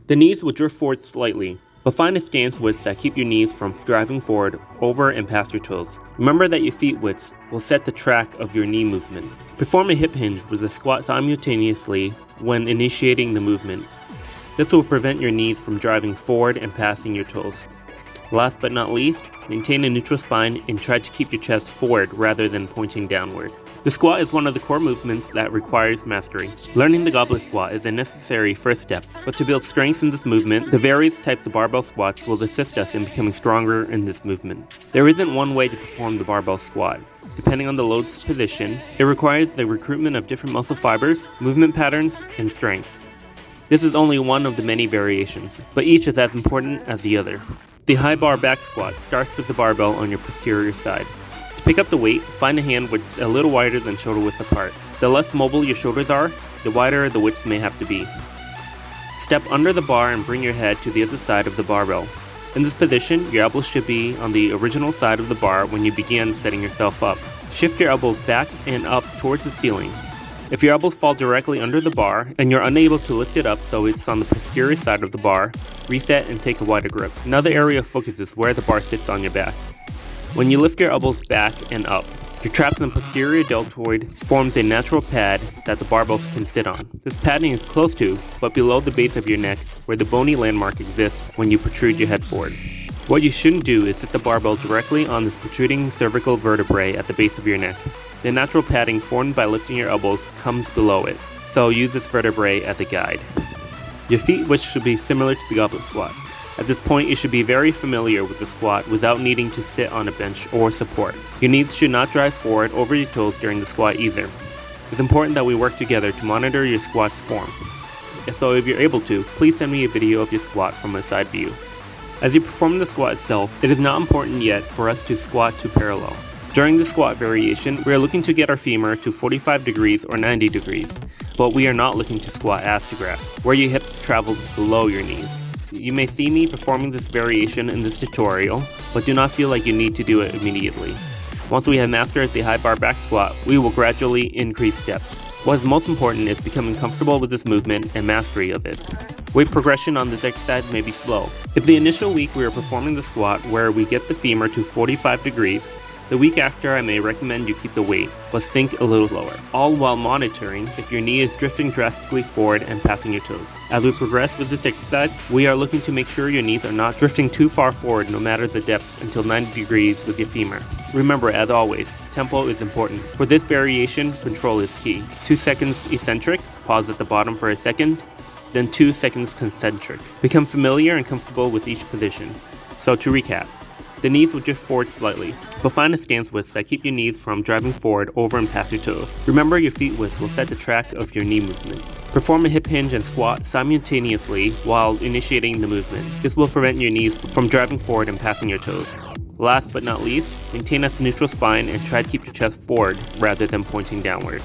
The knees will drift forward slightly, but find a stance widths that keep your knees from driving forward, over, and past your toes. Remember that your feet widths will set the track of your knee movement. Perform a hip hinge with a squat simultaneously when initiating the movement. This will prevent your knees from driving forward and passing your toes. Last but not least, maintain a neutral spine and try to keep your chest forward rather than pointing downward. The squat is one of the core movements that requires mastery. Learning the goblet squat is a necessary first step, but to build strength in this movement, the various types of barbell squats will assist us in becoming stronger in this movement. There isn't one way to perform the barbell squat. Depending on the load's position, it requires the recruitment of different muscle fibers, movement patterns, and strengths. This is only one of the many variations, but each is as important as the other. The high bar back squat starts with the barbell on your posterior side. To pick up the weight, find a hand width a little wider than shoulder width apart. The less mobile your shoulders are, the wider the widths may have to be. Step under the bar and bring your head to the other side of the barbell. In this position, your elbows should be on the original side of the bar when you begin setting yourself up. Shift your elbows back and up towards the ceiling. If your elbows fall directly under the bar and you're unable to lift it up so it's on the posterior side of the bar, reset and take a wider grip. Another area of focus is where the bar sits on your back. When you lift your elbows back and up, your traps and posterior deltoid forms a natural pad that the barbells can sit on. This padding is close to, but below the base of your neck where the bony landmark exists when you protrude your head forward. What you shouldn't do is sit the barbell directly on this protruding cervical vertebrae at the base of your neck. The natural padding formed by lifting your elbows comes below it, so use this vertebrae as a guide. Your feet width should be similar to the goblet squat. At this point, you should be very familiar with the squat without needing to sit on a bench or support. Your knees should not drive forward over your toes during the squat either. It's important that we work together to monitor your squat's form. So if you're able to, please send me a video of your squat from a side view. As you perform the squat itself, it is not important yet for us to squat to parallel. During the squat variation, we are looking to get our femur to 45 degrees or 90 degrees, but we are not looking to squat ass to grass, where your hips travel below your knees. You may see me performing this variation in this tutorial, but do not feel like you need to do it immediately. Once we have mastered the high bar back squat, we will gradually increase steps. What is most important is becoming comfortable with this movement and mastery of it. Weight progression on this exercise may be slow. If the initial week we are performing the squat where we get the femur to 45 degrees, the week after I may recommend you keep the weight, but sink a little lower, all while monitoring if your knee is drifting drastically forward and passing your toes. As we progress with this exercise, we are looking to make sure your knees are not drifting too far forward no matter the depth until 90 degrees with your femur. Remember, as always, tempo is important. For this variation, control is key. 2 seconds eccentric, pause at the bottom for a second, then 2 seconds concentric. Become familiar and comfortable with each position. So to recap, the knees will drift forward slightly, but find a stance width that keep your knees from driving forward, over, and past your toes. Remember, your feet width will set the track of your knee movement. Perform a hip hinge and squat simultaneously while initiating the movement. This will prevent your knees from driving forward and passing your toes. Last but not least, maintain a neutral spine and try to keep your chest forward rather than pointing downward.